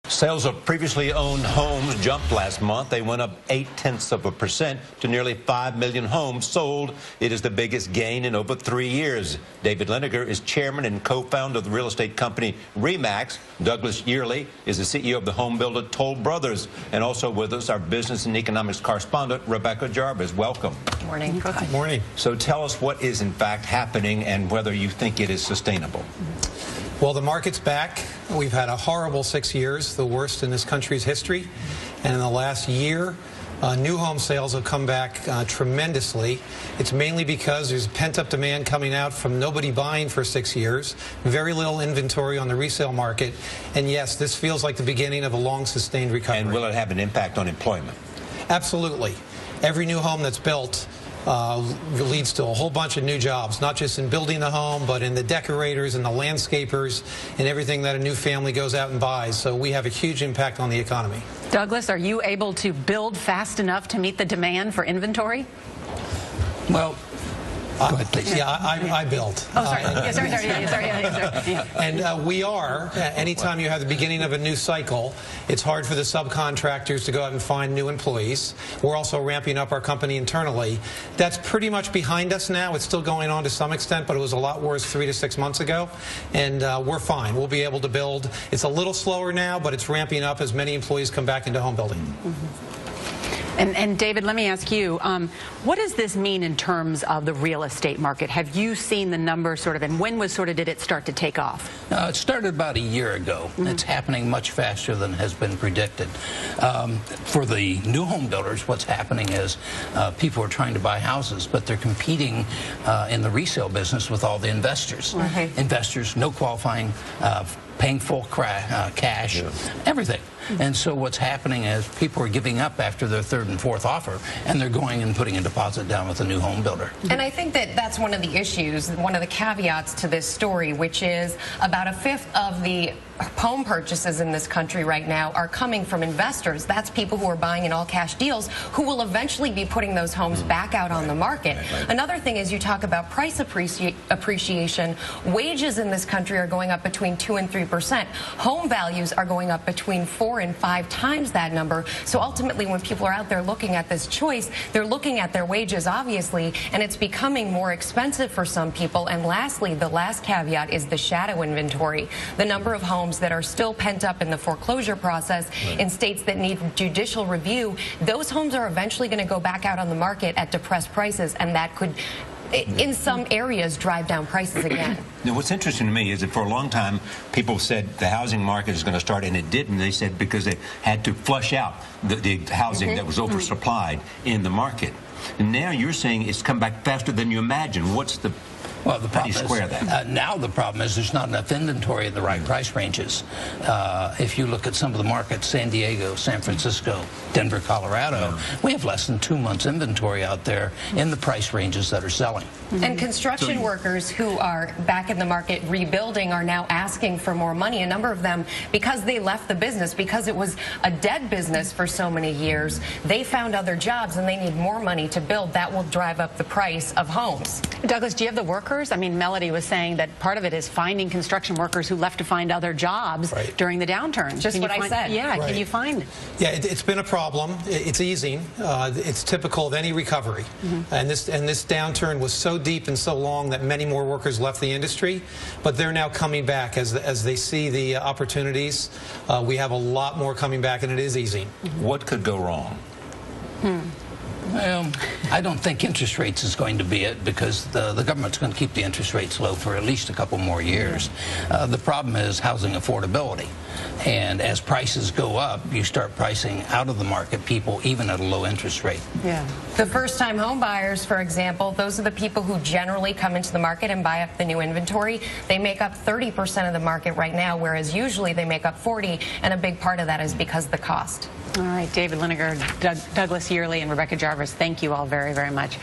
Sales of previously owned homes jumped last month. They went up 0.8% to nearly 5 million homes sold. It is the biggest gain in over 3 years. David Liniger is chairman and co-founder of the real estate company RE/MAX. Douglas Yearley is the CEO of the home builder Toll Brothers. And also with us, our business and economics correspondent, Rebecca Jarvis. Welcome. Good morning. Good morning. So tell us what is in fact happening and whether you think it is sustainable. Well, the market's back. We've had a horrible 6 years, the worst in this country's history. And in the last year, new home sales have come back tremendously. It's mainly because there's pent-up demand coming out from nobody buying for 6 years, very little inventory on the resale market. And yes, this feels like the beginning of a long, sustained recovery. And will it have an impact on employment? Absolutely. Every new home that's built leads to a whole bunch of new jobs, not just in building the home, but in the decorators and the landscapers and everything that a new family goes out and buys. So we have a huge impact on the economy. Douglas, are you able to build fast enough to meet the demand for inventory? Well, go ahead, please. Yeah, I built. Oh, sorry. Sorry. And we are. Anytime you have the beginning of a new cycle, it's hard for the subcontractors to go out and find new employees. We're also ramping up our company internally. That's pretty much behind us now. It's still going on to some extent, but it was a lot worse 3 to 6 months ago. And we're fine. We'll be able to build. It's a little slower now, but it's ramping up as many employees come back into home building. And David, let me ask you, what does this mean in terms of the real estate market? Have you seen the numbers and when did it start to take off? It started about a year ago. It's happening much faster than has been predicted. For the new home builders, what's happening is people are trying to buy houses, but they're competing in the resale business with all the investors. Investors, no qualifying, paying full cash, everything. And so what's happening is people are giving up after their third and fourth offer, and they're going and putting a deposit down with a new home builder. And I think that that's one of the issues, one of the caveats to this story, which is about 1/5 of the home purchases in this country right now are coming from investors. That's people who are buying in all-cash deals who will eventually be putting those homes back out on the market. Another thing is you talk about price appreciation. Wages in this country are going up between 2 and 3%. Home values are going up between 4 and 5 times that number. So ultimately, when people are out there looking at this choice, they're looking at their wages, obviously, and it's becoming more expensive for some people. And lastly, the last caveat is the shadow inventory. The number of homes that are still pent up in the foreclosure process in states that need judicial review, those homes are eventually going to go back out on the market at depressed prices, and that could, in some areas, drive down prices again. Now, what's interesting to me is that for a long time, people said the housing market is going to start, and it didn't. They said because they had to flush out the housing that was oversupplied in the market. And now you're saying it's come back faster than you imagined. What's the Well, the problem square that? Now the problem is there's not enough inventory in the right price ranges. If you look at some of the markets, San Diego, San Francisco, Denver, Colorado, we have less than 2 months inventory out there in the price ranges that are selling. And construction workers who are back in the market rebuilding are now asking for more money. A number of them, because they left the business, because it was a dead business for so many years, they found other jobs and they need more money to build. That will drive up the price of homes. Douglas, do you have the workers? I mean, Melody was saying that part of it is finding construction workers who left to find other jobs during the downturn. Just what I said. Yeah, can you find? Yeah, it's been a problem. It's easing. It's typical of any recovery. And this downturn was so deep and so long that many more workers left the industry, but they're now coming back as they see the opportunities. We have a lot more coming back, and it is easing. What could go wrong? Well, I don't think interest rates is going to be it, because the government's going to keep the interest rates low for at least a couple more years. The problem is housing affordability. And as prices go up, you start pricing out of the market people even at a low interest rate. The first-time home buyers, for example, those are the people who generally come into the market and buy up the new inventory. They make up 30% of the market right now, whereas usually they make up 40%, and a big part of that is because of the cost. All right, David Liniger, Douglas Yearley, and Rebecca Jarvis, thank you all very, very much.